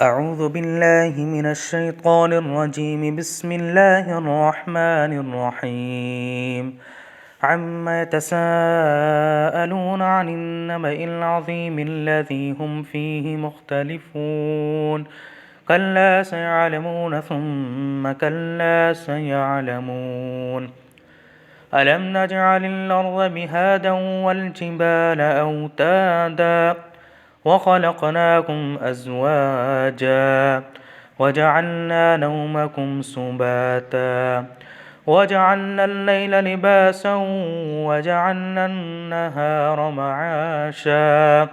أعوذ بالله من الشيطان الرجيم. بسم الله الرحمن الرحيم. عما يتساءلون عن النبأ العظيم الذي هم فيه مختلفون. كلا سيعلمون ثم كلا سيعلمون. ألم نجعل الأرض مهادا والجبال أوتادا وخلقناكم أزواجا وجعلنا نومكم سباتا وجعلنا الليل لباسا وجعلنا النهار معاشا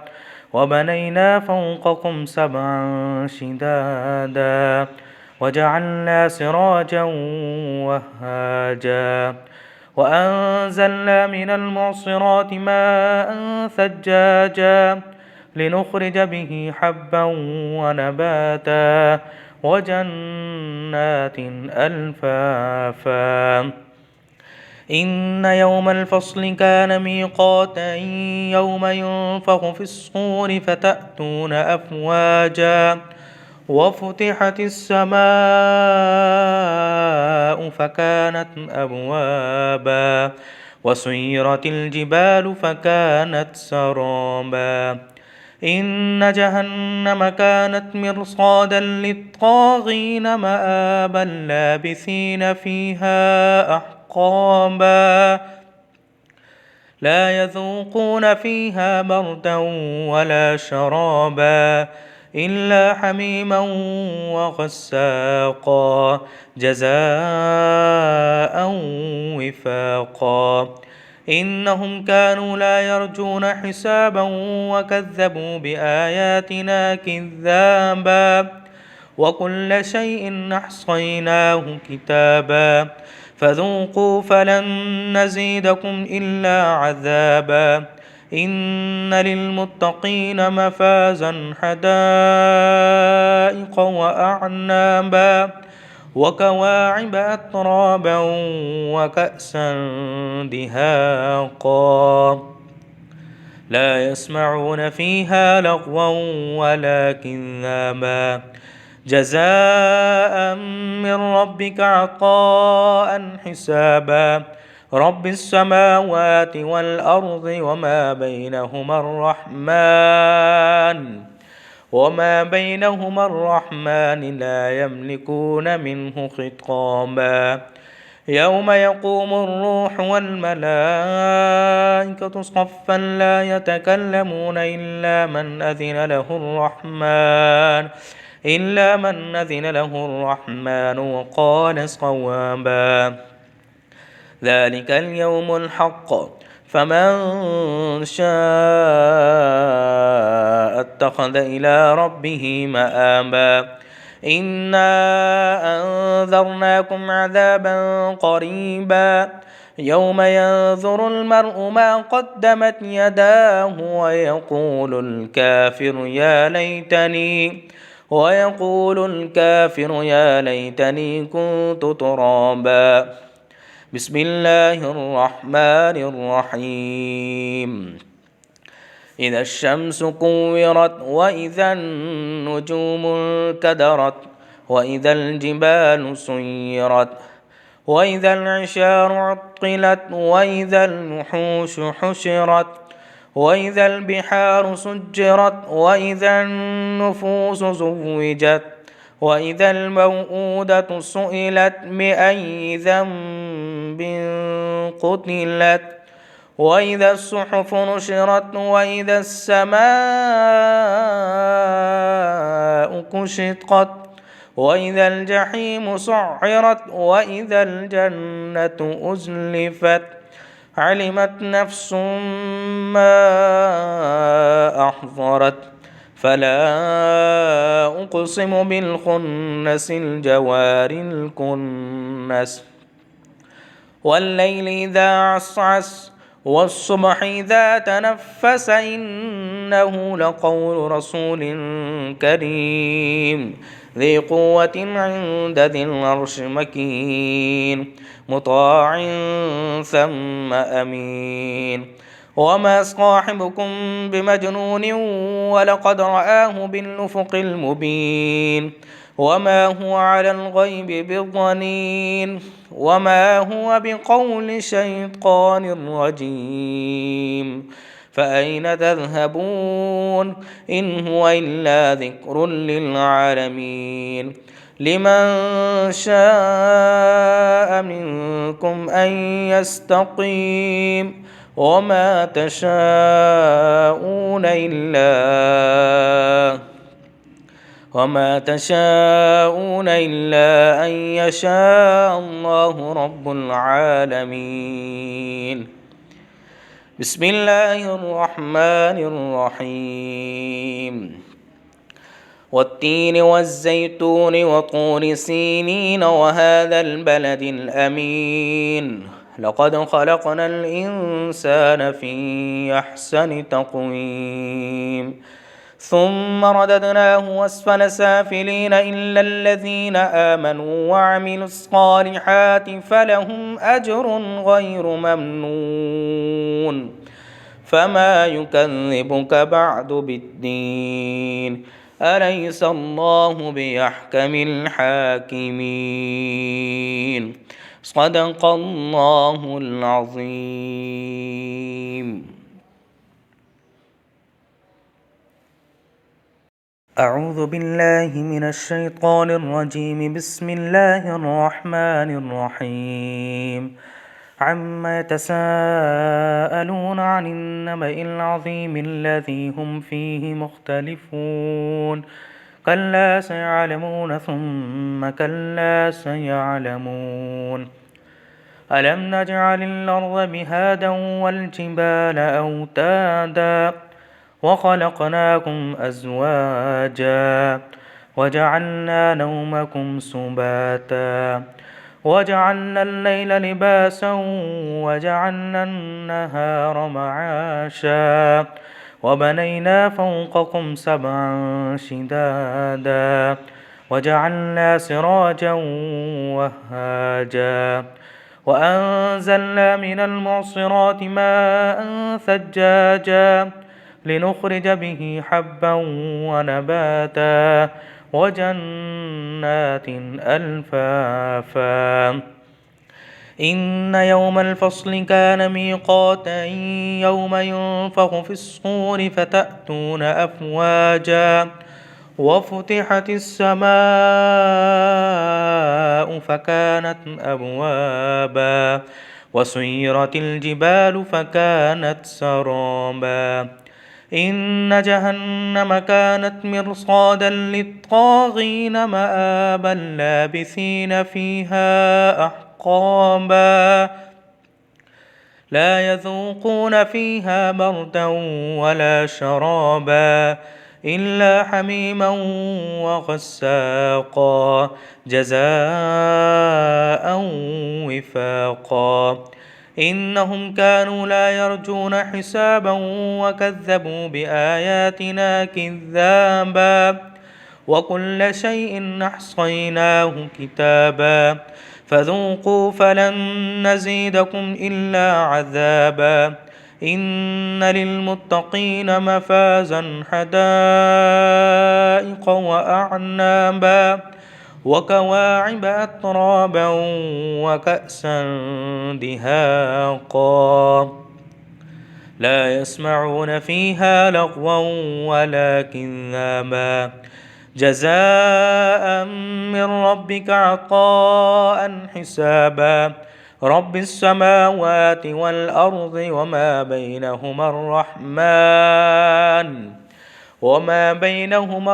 وبنينا فوقكم سبعا شدادا وجعلنا سراجا وهاجا وأنزلنا من المعصرات ماء ثجاجا لنخرج به حبا ونباتا وجنات ألفافا. إن يوم الفصل كان ميقاتا يوم ينفخ في الصور فتأتون أفواجا وفتحت السماء فكانت أبوابا وسيرت الجبال فكانت سرابا. إن جهنم كانت مرصادا للطاغين مآبا لابثين فيها أحقابا لا يذوقون فيها بردا ولا شرابا إلا حميما وغساقا جزاء وفاقا. إنهم كانوا لا يرجون حسابا وكذبوا بآياتنا كذابا وكل شيء أحصيناه كتابا فذوقوا فلن نزيدكم إلا عذابا. إن للمتقين مفازا حدائق وأعنابا وكواعب أترابا وكأسا دهاقا لا يسمعون فيها لغوا ولا كذابا جزاء من ربك عطاء حسابا. رب السماوات والأرض وما بينهما الرحمن لا يملكون منه خطابا. يوم يقوم الروح والملائكة صفا لا يتكلمون إلا من أذن له الرحمن وقال صوابا. ذلك اليوم الحق فمن شاء اتخذ إلى ربه مآبا. إنا أنذرناكم عذابا قريبا يوم ينظر المرء ما قدمت يداه ويقول الكافر يا ليتني كنت ترابا. بسم الله الرحمن الرحيم. إذا الشمس كورت وإذا النجوم انكدرت وإذا الجبال سيرت وإذا العشار عطلت وإذا الوحوش حشرت وإذا البحار سجرت وإذا النفوس زوجت وإذا الموءودة سئلت بأي ذنب قتلت وإذا الصحف نشرت وإذا السماء كشطت وإذا الجحيم سعرت وإذا الجنة أزلفت علمت نفس ما أحضرت. فلا أقسم بالخنس الجوار الكنس والليل إذا عسعس والصبح إذا تنفس إنه لقول رسول كريم ذي قوة عند ذي العرش مكين مطاع ثم أمين. وما صاحبكم بمجنون ولقد رآه بالأفق المبين وما هو على الغيب بضنين وما هو بقول شيطان رجيم فأين تذهبون إن هو إلا ذكر للعالمين لمن شاء منكم أن يستقيم وما تشاءون إلا أن يشاء الله رب العالمين. بسم الله الرحمن الرحيم والتين والزيتون وطور سينين وهذا البلد الأمين لقد خلقنا الإنسان في أحسن تقويم ثم رددناه أسفل سافلين إلا الذين آمنوا وعملوا الصالحات فلهم أجر غير ممنون فما يكذبك بعد بالدين أليس الله بأحكم الحاكمين صدق الله العظيم. أعوذ بالله من الشيطان الرجيم. بسم الله الرحمن الرحيم. عما يتساءلون عن النبأ العظيم الذي هم فيه مختلفون كلا سيعلمون ثم كلا سيعلمون. ألم نجعل الأرض مهادا والجبال أوتادا وخلقناكم أزواجا وجعلنا نومكم سباتا وجعلنا الليل لباسا وجعلنا النهار معاشا وبنينا فوقكم سبعا شدادا وجعلنا سراجا وهاجا وأنزلنا من المعصرات ماء ثجاجا لنخرج به حبا ونباتا وجنات ألفافا. إن يوم الفصل كان ميقاتا يوم ينفخ في الصور فتأتون أفواجا وفتحت السماء فكانت أبوابا وسيرت الجبال فكانت سرابا إن جهنم كانت مرصادا للطاغين مآبا لابثين فيها أحقابا لا يذوقون فيها بردا ولا شرابا إلا حميما وغساقا جزاء وفاقا إنهم كانوا لا يرجون حسابا وكذبوا بآياتنا كذابا وكل شيء أحصيناه كتابا فذوقوا فلن نزيدكم إلا عذابا إن للمتقين مفازا حدائق وأعنابا وكواعب أترابا وكأسا دهاقا لا يسمعون فيها لغوا ولا كذابا جزاء من ربك عطاء حسابا رب السماوات والأرض وما بينهما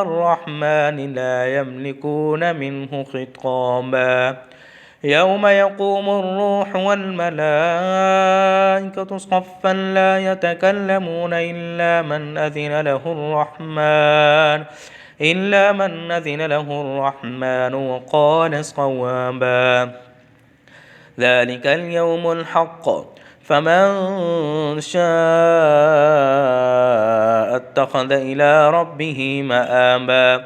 الرحمن لا يملكون منه خطابا يوم يقوم الروح والملائكة صفا لا يتكلمون إلا من أذن له الرحمن وقال صوابا ذلك اليوم الحق فمن شاء اتخذ إلى ربه مآبا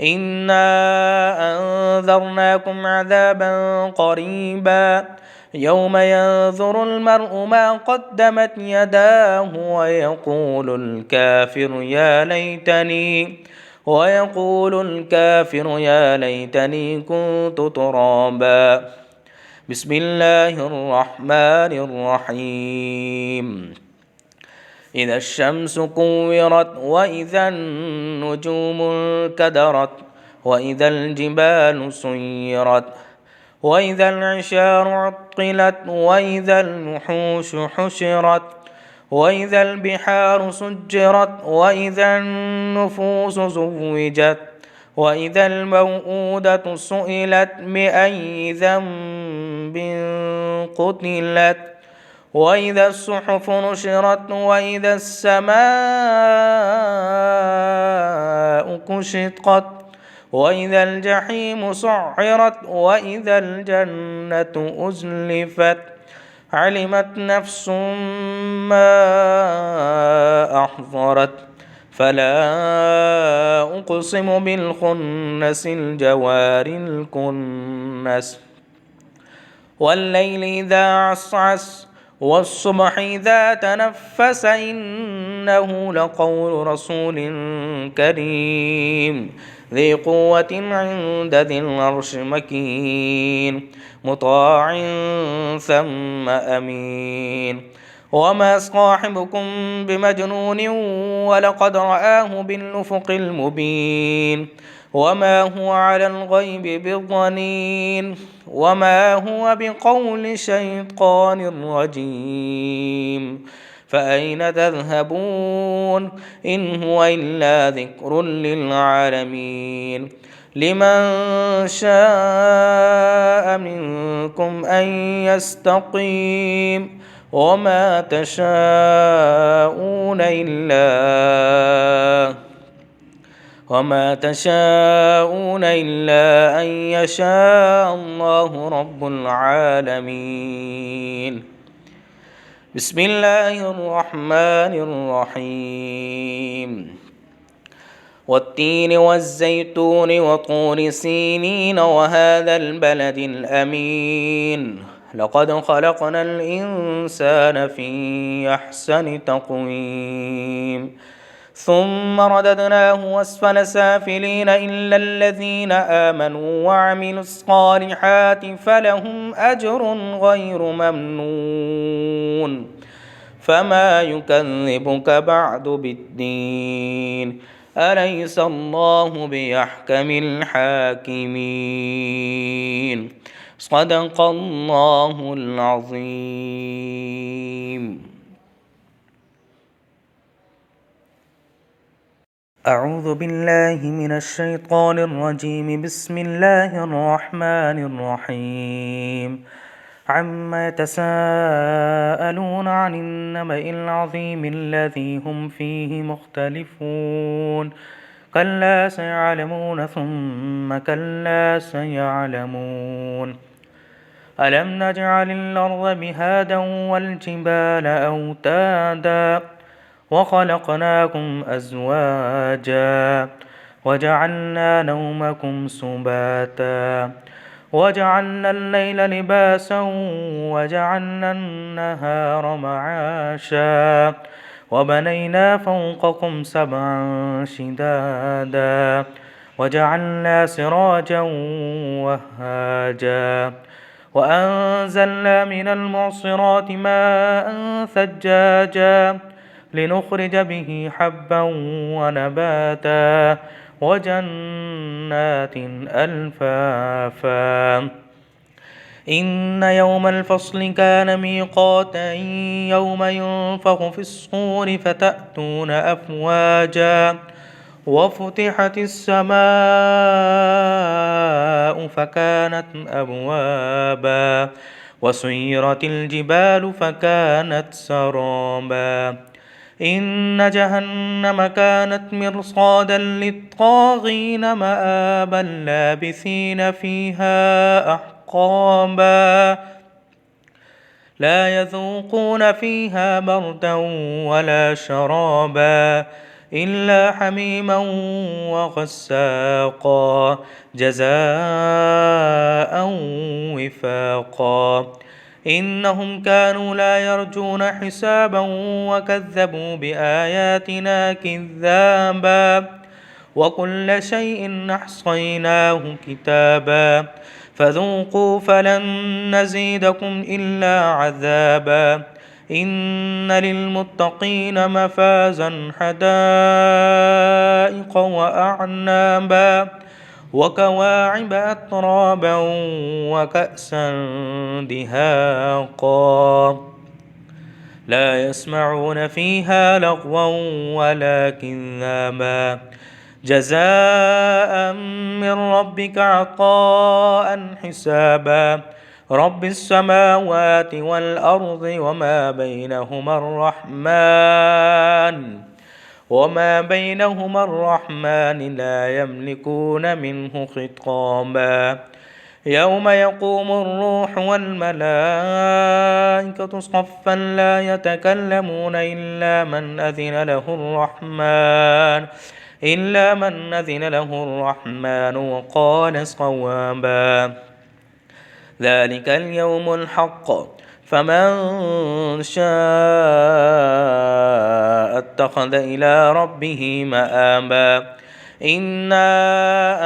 إنا أنذرناكم عذابا قريبا يوم ينظر المرء ما قدمت يداه ويقول الكافر يا ليتني كنت ترابا. بسم الله الرحمن الرحيم. إذا الشمس كورت وإذا النجوم انكدرت وإذا الجبال سيرت وإذا العشار عطلت وإذا الوحوش حشرت وإذا البحار سجرت وإذا النفوس زوجت وإذا الموءودة سئلت بأي ذنب قتلت وإذا الصحف نشرت وإذا السماء كشطت وإذا الجحيم سعرت وإذا الجنة أزلفت علمت نفس ما أحضرت فلا أقسم بالخنس الجوار الكنس والليل إذا عسعس والصبح إذا تنفس إنه لقول رسول كريم ذي قوة عند ذي العرش مكين مطاع ثم أمين وما صاحبكم بمجنون ولقد رآه بالأفق المبين وما هو على الغيب بضنين وما هو بقول شيطان رجيم فأين تذهبون إن هو إلا ذكر للعالمين لمن شاء منكم أن يستقيم وما تشاءون إلا أن يشاء الله رب العالمين. بسم الله الرحمن الرحيم. والتين والزيتون وطور سينين وهذا البلد الأمين لقد خلقنا الإنسان في أحسن تقويم ثم رددناه أسفل سافلين إلا الذين آمنوا وعملوا الصالحات فلهم أجر غير ممنون فما يكذبك بعد بالدين أليس الله بأحكم الحاكمين صدق الله العظيم. أعوذ بالله من الشيطان الرجيم. بسم الله الرحمن الرحيم. عما يتساءلون عن النبأ العظيم الذي هم فيه مختلفون كلا سيعلمون ثم كلا سيعلمون. ألم نجعل الأرض مهادا والجبال أوتادا وخلقناكم أزواجا وجعلنا نومكم سباتا وجعلنا الليل لباسا وجعلنا النهار معاشا وبنينا فوقكم سبعا شدادا وجعلنا سراجا وهاجا وأنزلنا من المعصرات ماء ثجاجا لنخرج به حبا ونباتا وجنات ألفافا. إن يوم الفصل كان ميقاتا يوم ينفخ في الصور فتأتون أفواجا وفتحت السماء فكانت أبوابا وسيرت الجبال فكانت سرابا إن جهنم كانت مرصادا للطاغين مآبا لابثين فيها أحقابا لا يذوقون فيها بردا ولا شرابا إلا حميما وغساقا جزاء وفاقا إنهم كانوا لا يرجون حسابا وكذبوا بآياتنا كذابا وكل شيء أحصيناه كتابا فذوقوا فلن نزيدكم إلا عذابا إن للمتقين مفازا حدائق وأعنابا وكواعب أترابا وكأسا دهاقا لا يسمعون فيها لغوا ولا كذابا جزاء من ربك عطاء حسابا رب السماوات والأرض وما بينهما الرحمن لا يملكون منه خطابا يوم يقوم الروح والملائكة صفا لا يتكلمون إلا من أذن له الرحمن وقال صوابا ذلك اليوم الحق فمن شاء اتخذ إلى ربه مآبا إنا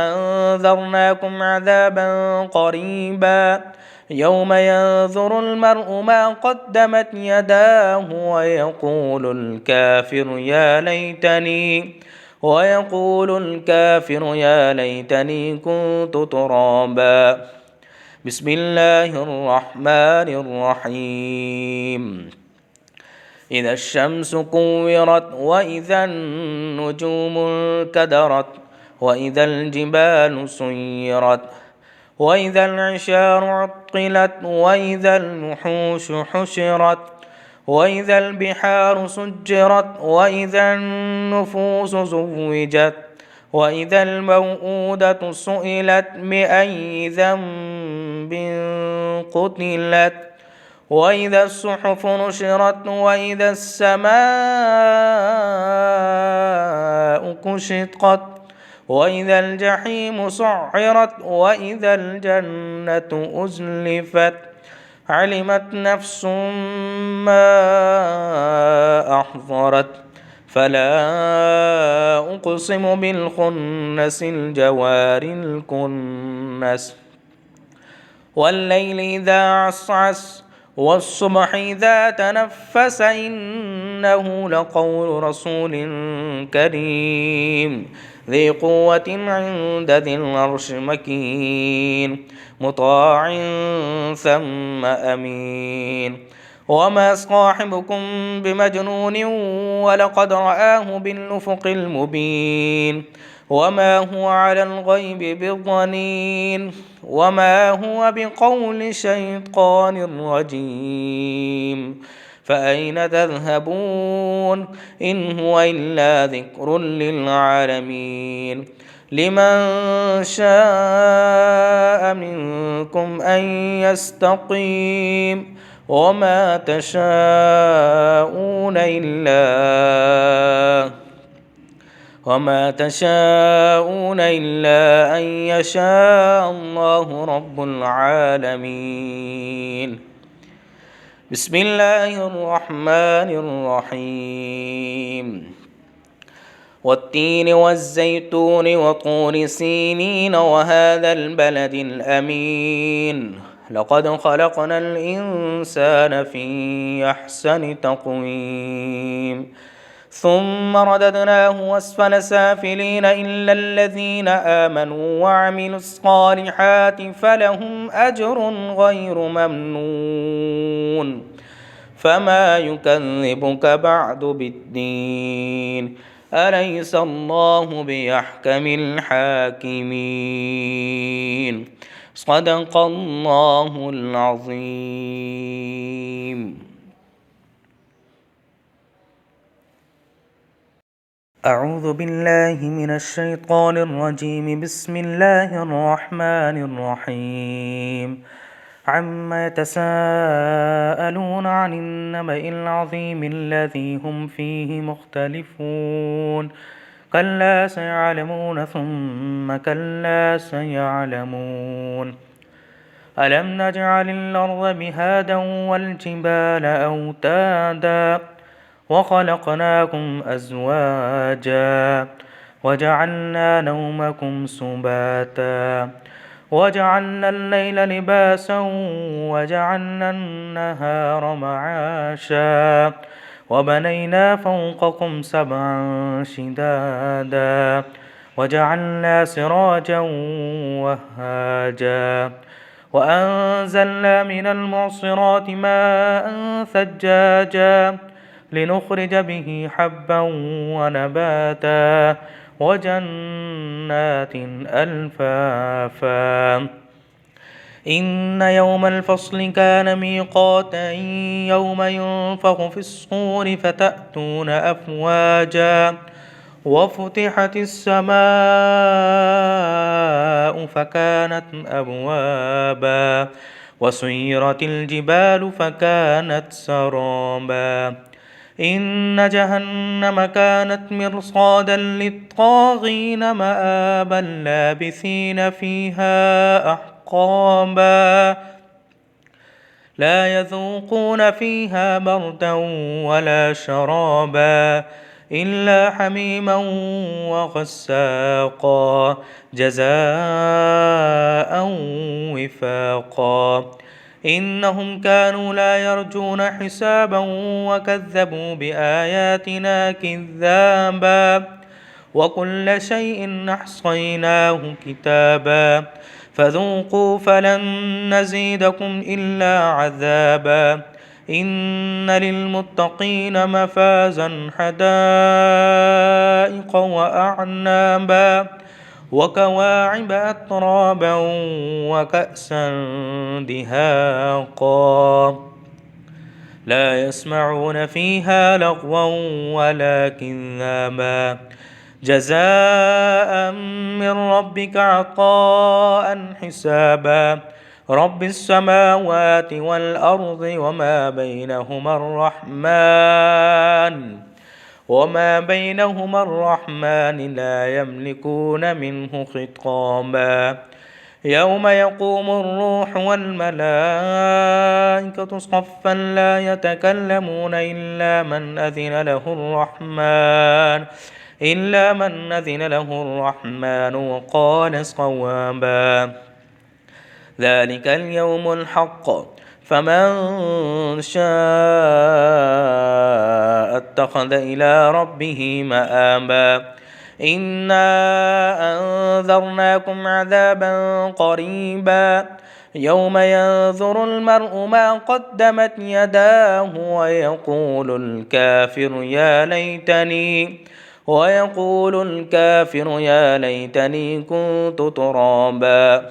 أنذرناكم عذابا قريبا يوم ينظر المرء ما قدمت يداه ويقول الكافر يا ليتني كنت ترابا بسم الله الرحمن الرحيم إذا الشمس كورت وإذا النجوم انكدرت وإذا الجبال سيرت وإذا العشار عطلت وإذا الوحوش حشرت وإذا البحار سجرت وإذا النفوس زوجت وإذا الموءودة سئلت بأي ذنب قتلت وإذا الصحف نشرت وإذا السماء كشطت وإذا الجحيم سعرت وإذا الجنة أزلفت علمت نفس ما أحضرت فلا أقسم بالخنس الجوار الكنس والليل إذا عسعس والصبح إذا تنفس إنه لقول رسول كريم ذي قوة عند ذي العرش مكين مطاع ثم أمين وما صاحبكم بمجنون ولقد رآه بالأفق المبين وما هو على الغيب بضنين وما هو بقول شيطان رجيم فأين تذهبون إن هو إلا ذكر للعالمين لمن شاء منكم أن يستقيم وما تشاءون إلا أن يشاء الله رب العالمين بسم الله الرحمن الرحيم والتين والزيتون وطور سينين وهذا البلد الأمين لقد خلقنا الإنسان في أحسن تقويم ثم رددناه أسفل سافلين إلا الذين آمنوا وعملوا الصالحات فلهم أجر غير ممنون فما يكذبك بعد بالدين أليس الله بأحكم الحاكمين صدق الله العظيم أعوذ بالله من الشيطان الرجيم بسم الله الرحمن الرحيم عما يتساءلون عن النبأ العظيم الذي هم فيه مختلفون كلا سيعلمون ثم كلا سيعلمون ألم نجعل الأرض مهادا والجبال أوتادا وخلقناكم أزواجا وجعلنا نومكم سباتا وجعلنا الليل لباسا وجعلنا النهار معاشا وبنينا فوقكم سبعا شدادا وجعلنا سراجا وهاجا وأنزلنا من المعصرات ماء ثجاجا لنخرج به حبا ونباتا وجنات ألفافا إن يوم الفصل كان ميقاتا يوم ينفخ في الصور فتأتون أفواجا وفتحت السماء فكانت أبوابا وسيرت الجبال فكانت سرابا إن جهنم كانت مرصادا للطاغين مآبا لابثين فيها أحقابا لا يذوقون فيها بردا ولا شرابا إلا حميما وغساقا جزاء وفاقا إنهم كانوا لا يرجون حسابا وكذبوا بآياتنا كذابا وكل شيء أحصيناه كتابا فذوقوا فلن نزيدكم إلا عذابا إن للمتقين مفازا حدائق وأعنابا وكواعب أترابا وكأسا دهاقا لا يسمعون فيها لغوا ولا كذابا جزاء من ربك عطاء حسابا رب السماوات والأرض وما بينهما الرحمن لا يملكون منه خطابا يوم يقوم الروح والملائكة صفا لا يتكلمون إلا من أذن له الرحمن وقال صوابا ذلك اليوم الحق فمن شاء اتخذ إلى ربه مآبا إنا أنذرناكم عذابا قريبا يوم ينظر المرء ما قدمت يداه ويقول الكافر يا ليتني كنت ترابا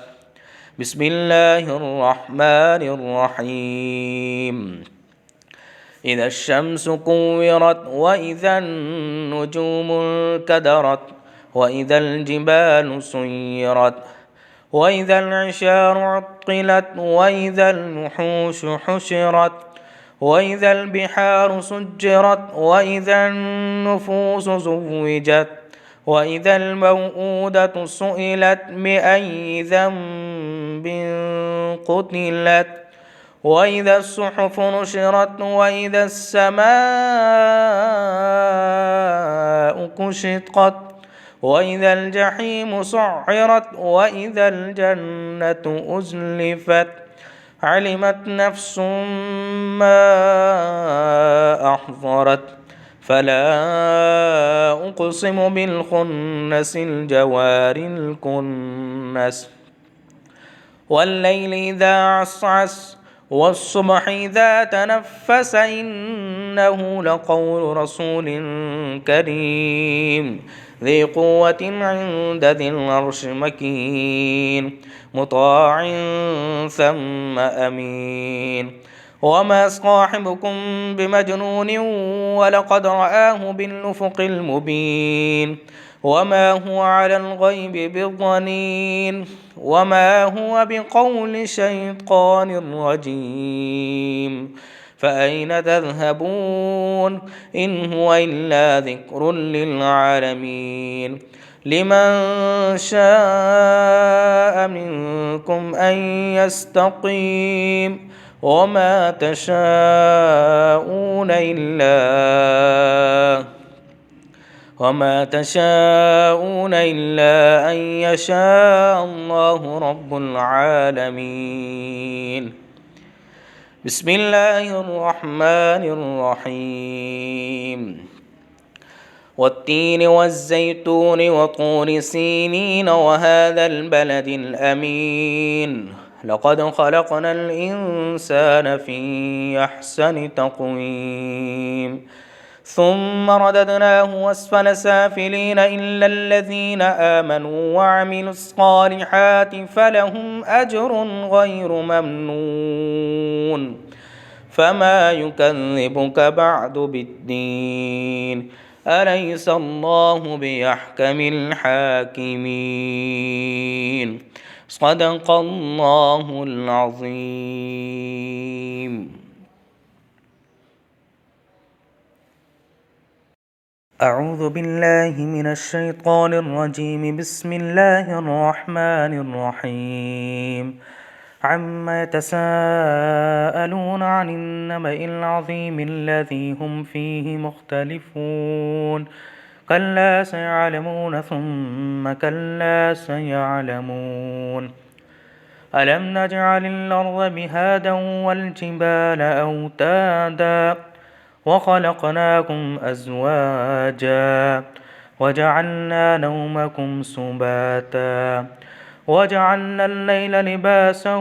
بسم الله الرحمن الرحيم إذا الشمس كورت وإذا النجوم انكدرت وإذا الجبال سيرت وإذا العشار عطلت وإذا الوحوش حشرت وإذا البحار سجرت وإذا النفوس زوجت وإذا الموءودة سئلت بأي ذنب قتلت وإذا الصحف نشرت وإذا السماء كشطت وإذا الجحيم سعرت وإذا الجنة أزلفت علمت نفس ما أحضرت فلا أقسم بالخنس الجوار الكنس والليل إذا عسعس والصبح إذا تنفس إنه لقول رسول كريم ذي قوة عند ذي العرش مكين مطاع ثم أمين وما صاحبكم بمجنون ولقد رآه بالأفق المبين وما هو على الغيب بضنين وما هو بقول شيطان رجيم فأين تذهبون إن هو إلا ذكر للعالمين لمن شاء منكم لهم أن يستقيم وما تشاءون إلا أن يشاء الله رب العالمين. بسم الله الرحمن الرحيم. والتين والزيتون وطور سينين وهذا البلد الأمين لقد خلقنا الإنسان في أحسن تقويم ثم رددناه أسفل سافلين إلا الذين آمنوا وعملوا الصالحات فلهم أجر غير ممنون فما يكذبك بعد بالدين أليس الله بأحكم الحاكمين صدق الله العظيم. أعوذ بالله من الشيطان الرجيم. بسم الله الرحمن الرحيم. عما يتساءلون عن النبأ العظيم الذي هم فيه مختلفون كلا سيعلمون ثم كلا سيعلمون. ألم نجعل الأرض مهادا والجبال أوتادا وخلقناكم أزواجا وجعلنا نومكم سباتا وجعلنا الليل لباسا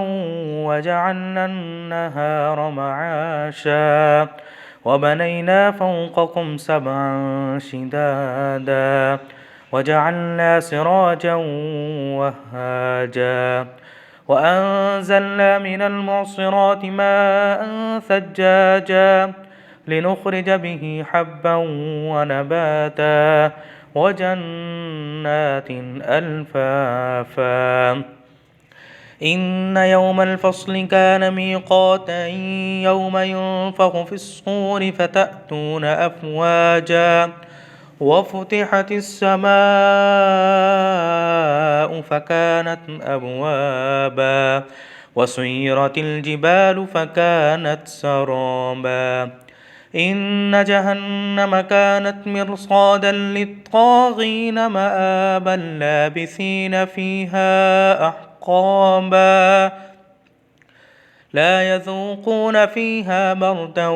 وجعلنا النهار معاشا وبنينا فوقكم سبعا شدادا وجعلنا سراجا وهاجا وأنزلنا من المعصرات ماء ثجاجا لنخرج به حبا ونباتا وجنات ألفافا. إن يوم الفصل كان ميقاتا يوم ينفخ في الصور فتأتون أفواجا وفتحت السماء فكانت أبوابا وسيرت الجبال فكانت سرابا إن جهنم كانت مرصادا للطاغين مآبا لابثين فيها أحقابا لا يذوقون فيها بردا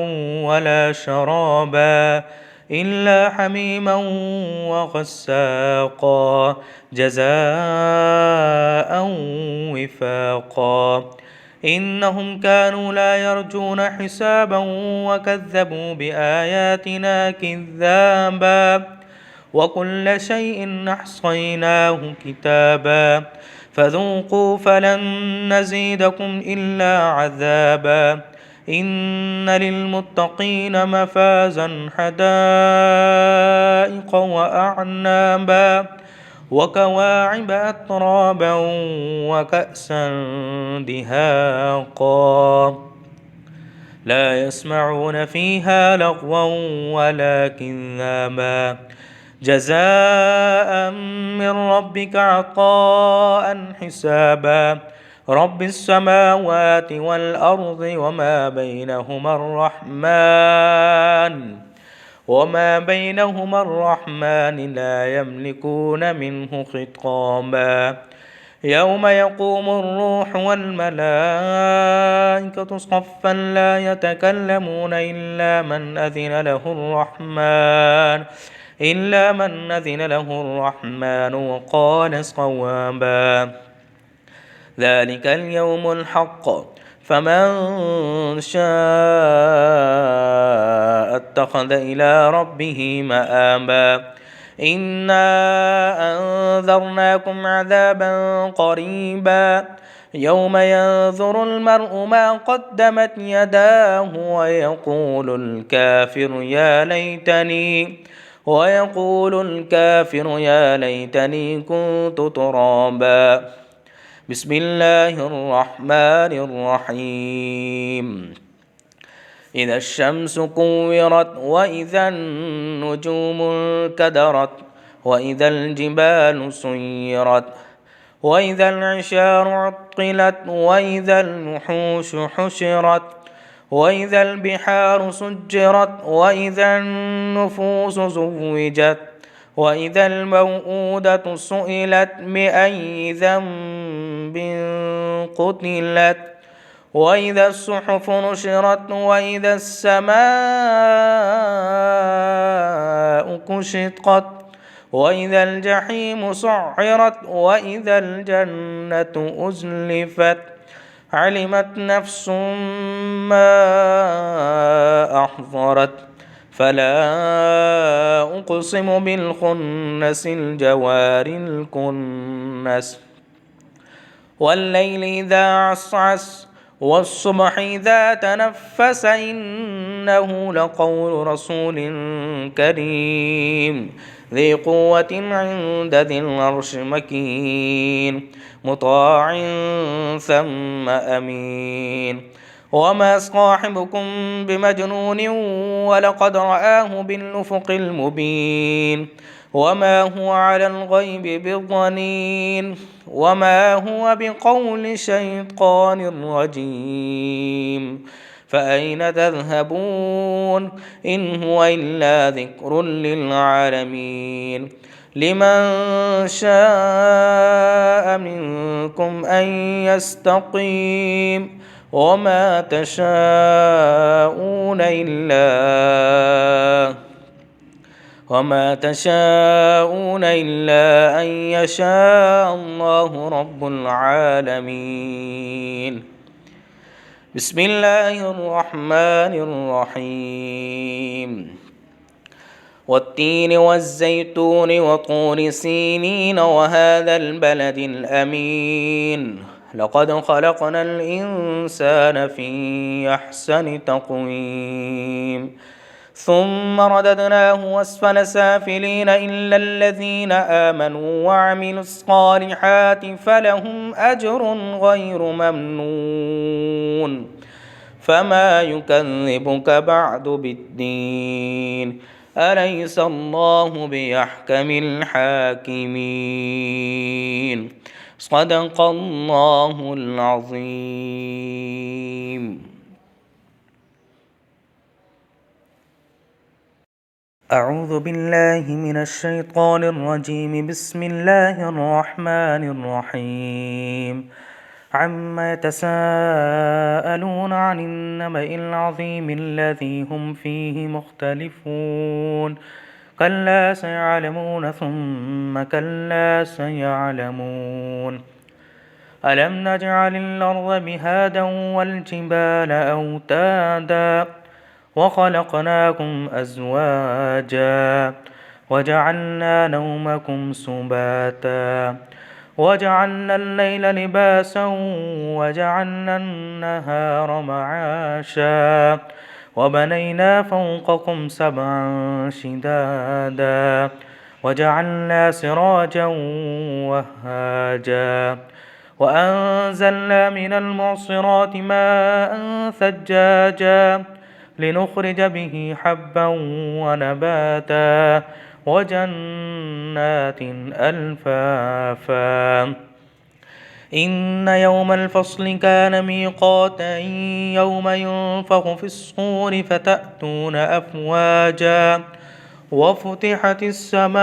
ولا شرابا إلا حميما وغساقا جزاء وفاقا إنهم كانوا لا يرجون حسابا وكذبوا بآياتنا كذابا وكل شيء أحصيناه كتابا فذوقوا فلن نزيدكم إلا عذابا إن للمتقين مفازا حدائق وأعنابا وكواعب أترابا وكأسا دهاقا لا يسمعون فيها لغوا ولا كذابا جزاء من ربك عطاء حسابا رب السماوات والأرض وما بينهما الرحمن لا يملكون منه خطابا يوم يقوم الروح والملائكة صفا لا يتكلمون إلا من أذن له الرحمن وقال صوابا ذلك اليوم الحق فمن شاء اتخذ إلى ربه مآبا إنا أنذرناكم عذابا قريبا يوم ينظر المرء ما قدمت يداه ويقول الكافر يا ليتني كنت ترابا بسم الله الرحمن الرحيم إذا الشمس كورت وإذا النجوم انكدرت وإذا الجبال سيرت وإذا العشار عطلت وإذا الوحوش حشرت وإذا البحار سجرت وإذا النفوس زوجت وإذا الموءودة سئلت بأي ذنب قتلت وإذا الصحف نشرت وإذا السماء كشطت وإذا الجحيم سعرت وإذا الجنة أزلفت علمت نفس ما أحضرت فلا أقسم بالخنس الجوار الكنس والليل إذا عسعس والصبح إذا تنفس إنه لقول رسول كريم ذي قوة عند ذي العرش مكين مطاع ثم أمين وما صاحبكم بمجنون ولقد رآه بالأفق المبين وما هو على الغيب بضنين وما هو بقول شيطان رجيم فأين تذهبون إن هو إلا ذكر للعالمين لمن شاء منكم أن يستقيم وما تشاءون إلا أن يشاء الله رب العالمين. بسم الله الرحمن الرحيم والتين والزيتون وطور سينين وهذا البلد الأمين لقد خلقنا الإنسان في أحسن تقويم ثم رددناه أسفل سافلين إلا الذين آمنوا وعملوا الصالحات فلهم أجر غير ممنون فما يكذبك بعد بالدين أليس الله بأحكم الحاكمين صدق الله العظيم. أعوذ بالله من الشيطان الرجيم. بسم الله الرحمن الرحيم. عما يتساءلون عن النبأ العظيم الذي هم فيه مختلفون كلا سيعلمون ثم كلا سيعلمون ألم نجعل الأرض مهادا والجبال أوتادا وخلقناكم أزواجا وجعلنا نومكم سباتا وجعلنا الليل لباسا وجعلنا النهار معاشا وبنينا فوقكم سبعا شدادا وجعلنا سراجا وهاجا وأنزلنا من المعصرات ماء ثجاجا لنخرج به حبا ونباتا وجنات ألفافا إن يوم الفصل كان ميقاتا يوم ينفخ في الصور فتأتون أفواجا وفتحت السماء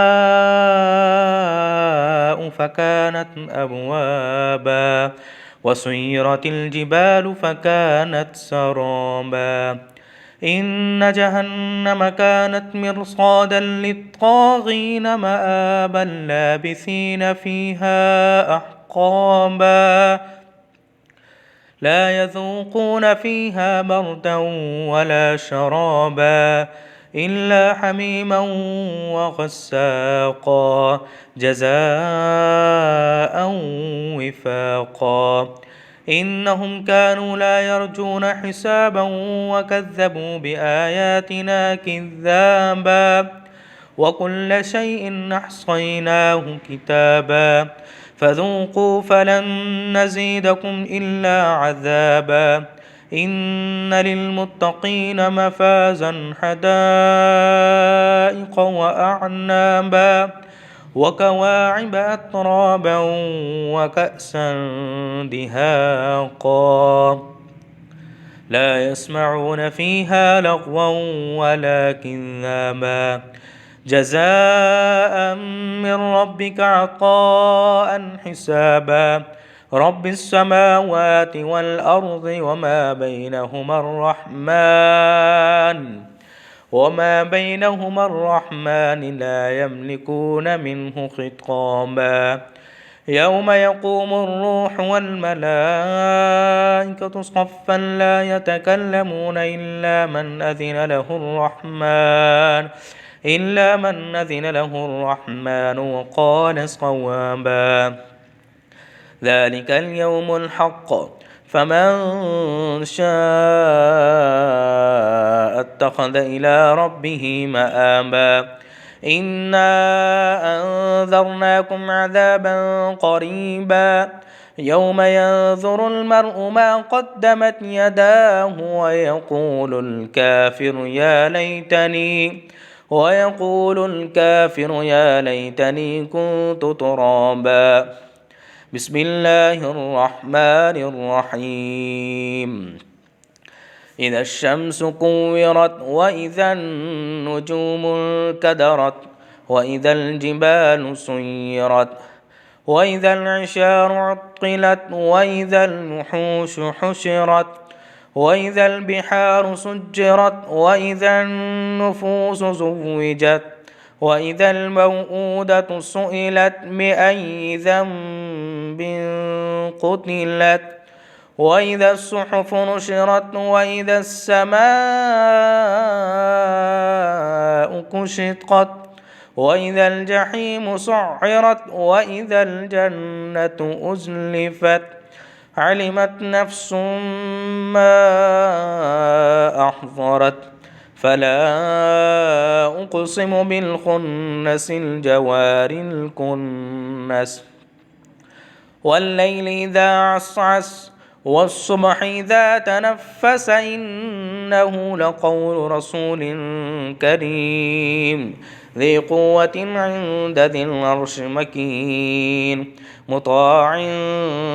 فكانت أبوابا وسيرت الجبال فكانت سرابا إن جهنم كانت مرصادا للطاغين مآبا لابثين فيها أحقابا لا يذوقون فيها بردا ولا شرابا إلا حميما وغساقا جزاء وفاقا إنهم كانوا لا يرجون حسابا وكذبوا بآياتنا كذابا وكل شيء أحصيناه كتابا فذوقوا فلن نزيدكم إلا عذابا إن للمتقين مفازا حدائق وأعنابا وكواعب أترابا وكأسا دهاقا لا يسمعون فيها لغوا ولا كذابا جزاء من ربك عطاء حسابا رب السماوات والأرض وما بينهما الرحمن لا يملكون منه خطابا يوم يقوم الروح والملائكة صفا لا يتكلمون إلا من أذن له الرحمن وقال صوابا ذلك اليوم الحق فمن شاء اتخذ إلى ربه مآبا إنا أنذرناكم عذابا قريبا يوم ينظر المرء ما قدمت يداه ويقول الكافر يا ليتني كنت ترابا بسم الله الرحمن الرحيم إذا الشمس كورت وإذا النجوم انكدرت وإذا الجبال سيرت وإذا العشار عطلت وإذا الوحوش حشرت وإذا البحار سجرت وإذا النفوس زوجت وإذا الموءودة سئلت بأي ذنب قتلت وإذا الصحف نشرت وإذا السماء كشطت وإذا الجحيم سعرت وإذا الجنة أزلفت علمت نفس ما أحضرت فلا أقسم بالخنس الجوار الكنس والليل إذا عسعس والصبح إذا تنفس إنه لقول رسول كريم ذي قوة عند ذي العرش مكين مطاع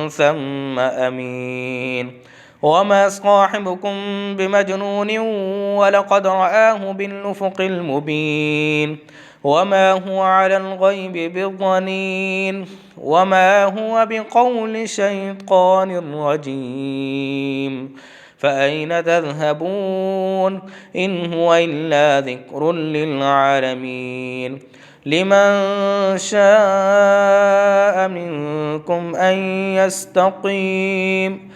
ثم أمين وما صاحبكم بمجنون ولقد رآه بالأفق المبين وما هو على الغيب بضنين وما هو بقول شيطان رجيم فأين تذهبون إن هو إلا ذكر للعالمين لمن شاء منكم أن يستقيم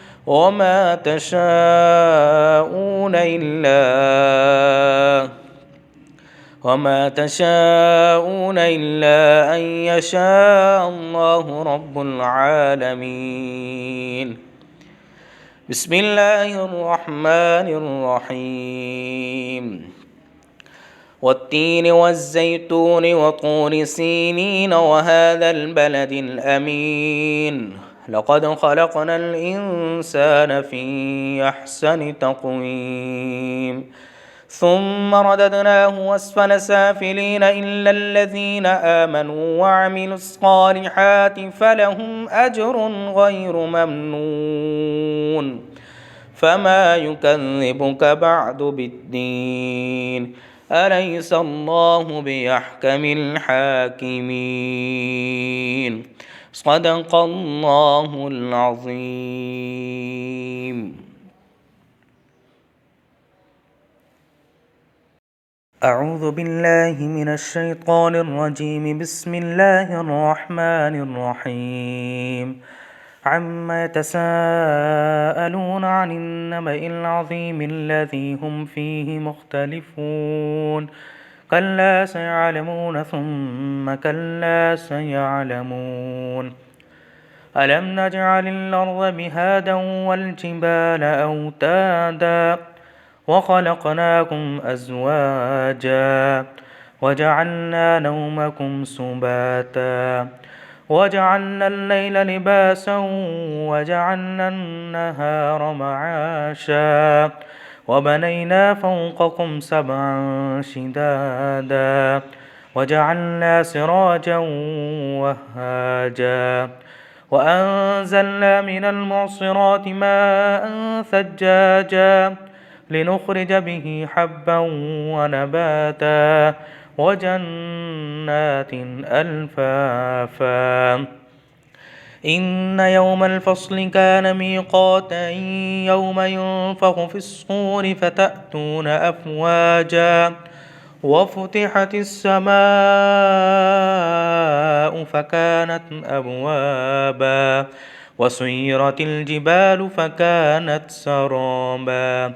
وما تشاءون إلا أن يشاء الله رب العالمين بسم الله الرحمن الرحيم والتين والزيتون وطور سينين وهذا البلد الأمين لقد خلقنا الإنسان في أحسن تقويم ثم رددناه أسفل سافلين إلا الذين آمنوا وعملوا الصالحات فلهم أجر غير ممنون فما يكذبك بعد بالدين أليس الله بأحكم الحاكمين صدق الله العظيم أعوذ بالله من الشيطان الرجيم بسم الله الرحمن الرحيم عما يتساءلون عن النبأ العظيم الذي هم فيه مختلفون كلا سيعلمون ثم كلا سيعلمون ألم نجعل الأرض مهادا والجبال أوتادا وخلقناكم أزواجا وجعلنا نومكم سباتا وجعلنا الليل لباسا وجعلنا النهار معاشا وبنينا فوقكم سبعا شدادا وجعلنا سراجا وهاجا وأنزلنا من المعصرات ماء ثجاجا لنخرج به حبا ونباتا وجنات ألفافا إن يوم الفصل كان ميقاتا يوم ينفخ في الصور فتأتون أفواجا وفتحت السماء فكانت أبوابا وسيرت الجبال فكانت سرابا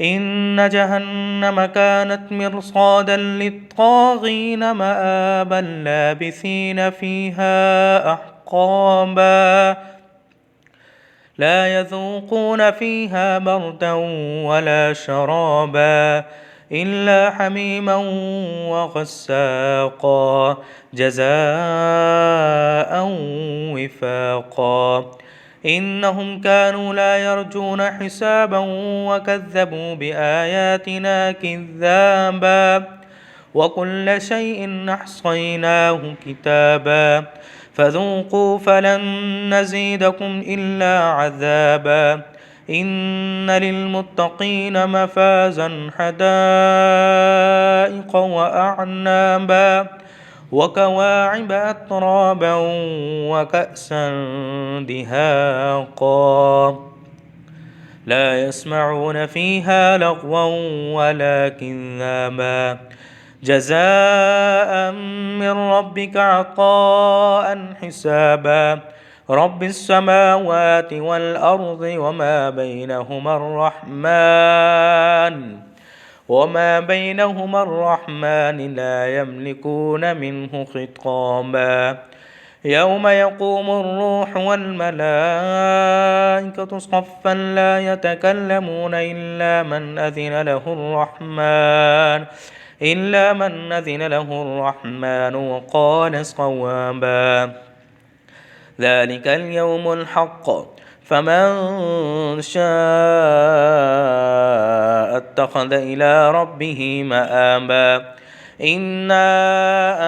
إن جهنم كانت مرصادا للطاغين مآبا لابثين فيها أحقابا لا يذوقون فيها بردا ولا شرابا إلا حميما وغساقا جزاء وفاقا إنهم كانوا لا يرجون حسابا وكذبوا بآياتنا كذابا وكل شيء أحصيناه كتابا فذوقوا فلن نزيدكم إلا عذابا إن للمتقين مفازا حدائق وأعنابا وكواعب أترابا وكأسا دهاقا لا يسمعون فيها لغوا ولا كذابا جزاء من ربك عطاء حسابا رب السماوات والأرض وما بينهما الرحمن لا يملكون منه خطابا يوم يقوم الروح والملائكة صفا لا يتكلمون إلا من أذن له الرحمن وقال صوابا ذلك اليوم الحق فمن شاء اتخذ إلى ربه مآبا إنا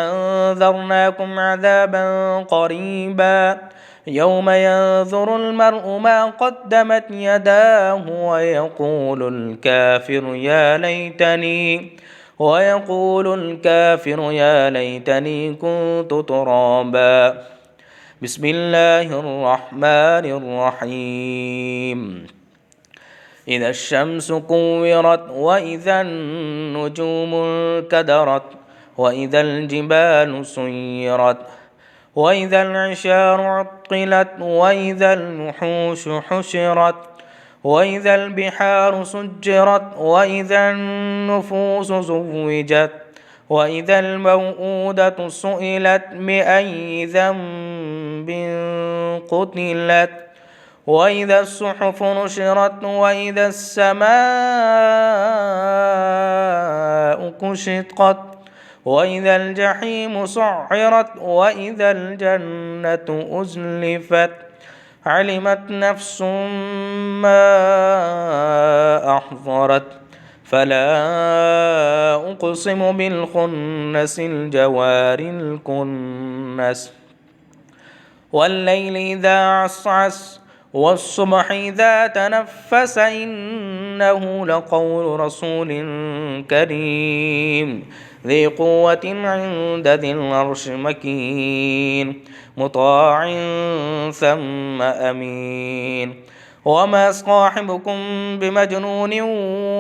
أنذرناكم عذابا قريبا يوم ينظر المرء ما قدمت يداه ويقول الكافر يا ليتني كنت ترابا بسم الله الرحمن الرحيم إذا الشمس كورت وإذا النجوم انكدرت وإذا الجبال سيرت وإذا العشار عطلت وإذا الوحوش حشرت وإذا البحار سجرت وإذا النفوس زوجت وإذا الموءودة سئلت بأي ذنب قتلت وإذا الصحف نشرت وإذا السماء كشطت وإذا الجحيم سعرت وإذا الجنة أزلفت علمت نفس ما أحضرت فلا أقسم بالخنس الجوار الكنس والليل إذا عسعس والصبح إذا تنفس إنه لقول رسول كريم ذي قوة عند ذي العرش مكين مطاع ثم أمين وما صاحبكم بمجنون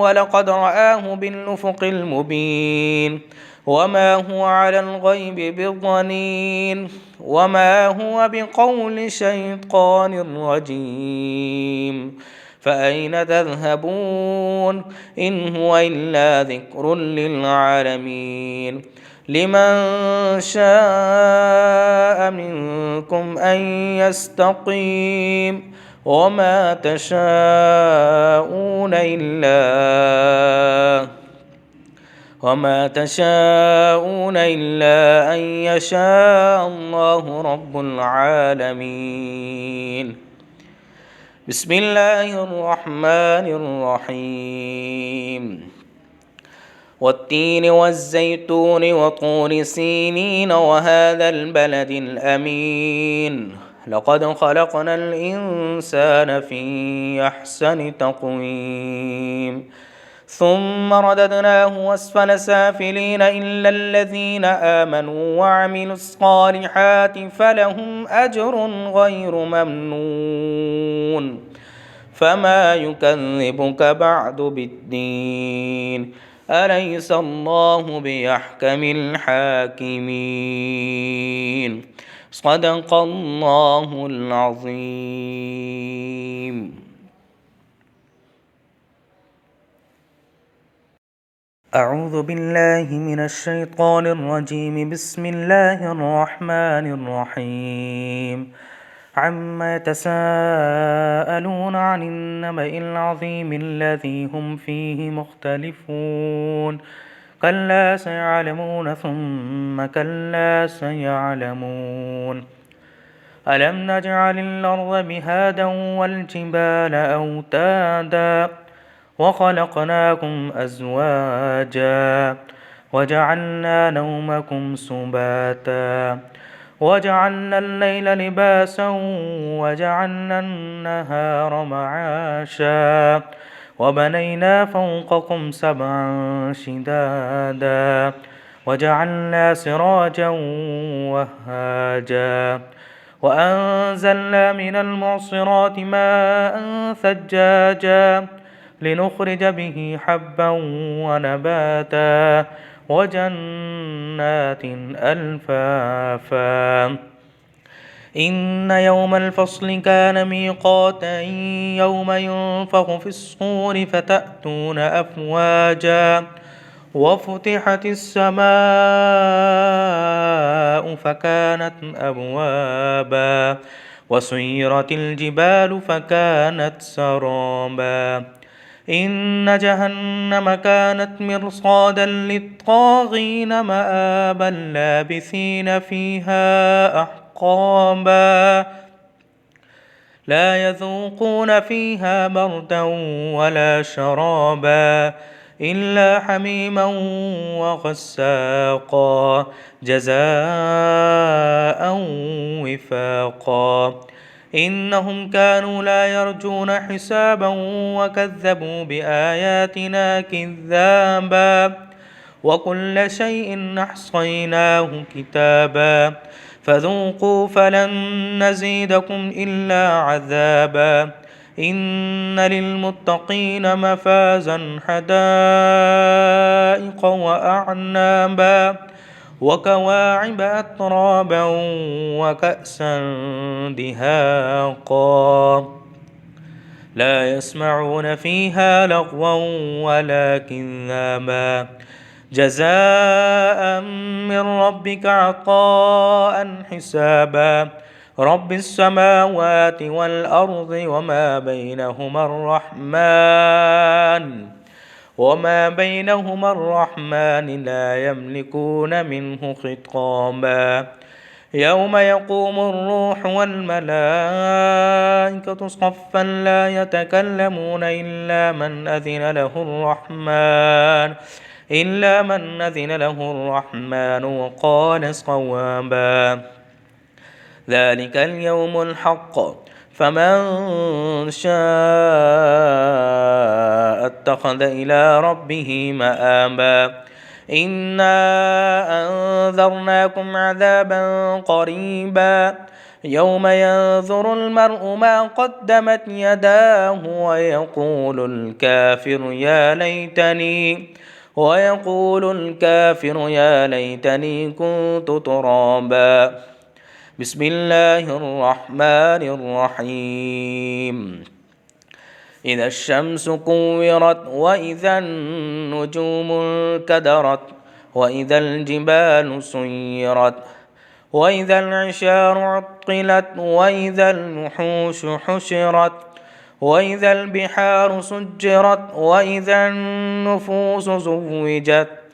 ولقد رآه بالأفق المبين وما هو على الغيب بضنين وما هو بقول شيطان رجيم فأين تذهبون إن هو إلا ذكر للعالمين لمن شاء منكم أن يستقيم وما تشاءون إلا أن يشاء الله رب العالمين بسم الله الرحمن الرحيم والتين والزيتون وطور سينين وهذا البلد الأمين لقد خلقنا الإنسان في أحسن تقويم ثم رددناه أسفل سافلين إلا الذين آمنوا وعملوا الصالحات فلهم أجر غير ممنون فما يكذبك بعد بالدين أليس الله بأحكم الحاكمين صدق الله العظيم. أعوذ بالله من الشيطان الرجيم. بسم الله الرحمن الرحيم. عما يتساءلون عن النبأ العظيم الذي هم فيه مختلفون كلا سيعلمون ثم كلا سيعلمون. ألم نجعل الأرض مهادا والجبال أوتادا وخلقناكم أزواجا وجعلنا نومكم سباتا وجعلنا الليل لباسا وجعلنا النهار معاشا وبنينا فوقكم سبعا شدادا وجعلنا سراجا وهاجا وأنزلنا من المعصرات ماء ثجاجا لنخرج به حبا ونباتا وجنات ألفافا. إن يوم الفصل كان ميقاتا يوم ينفخ في الصور فتأتون أفواجا وفتحت السماء فكانت أبوابا وسيرت الجبال فكانت سرابا إن جهنم كانت مرصادا للطاغين مآبا لابثين فيها أحقابا لا يذوقون فيها بردا ولا شرابا إلا حميما وغساقا جزاء وفاقا إنهم كانوا لا يرجون حسابا وكذبوا بآياتنا كذابا وكل شيء أحصيناه كتابا فذوقوا فلن نزيدكم إلا عذابا إن للمتقين مفازا حدائق وأعنابا وكواعب أترابا وكأسا دهاقا لا يسمعون فيها لغوا ولا كذابا جزاء من ربك عطاء حسابا رب السماوات والأرض وما بينهما الرحمن لا يملكون منه خطابا يوم يقوم الروح والملائكة صفا لا يتكلمون إلا من أذن له الرحمن وقال صوابا ذلك اليوم الحق فمن شاء اتخذ إلى ربه مآبا إنا أنذرناكم عذابا قريبا يوم ينظر المرء ما قدمت يداه ويقول الكافر يا ليتني كنت ترابا بسم الله الرحمن الرحيم إذا الشمس كورت وإذا النجوم انكدرت وإذا الجبال سيرت وإذا العشار عطلت وإذا الوحوش حشرت وإذا البحار سجرت وإذا النفوس زوجت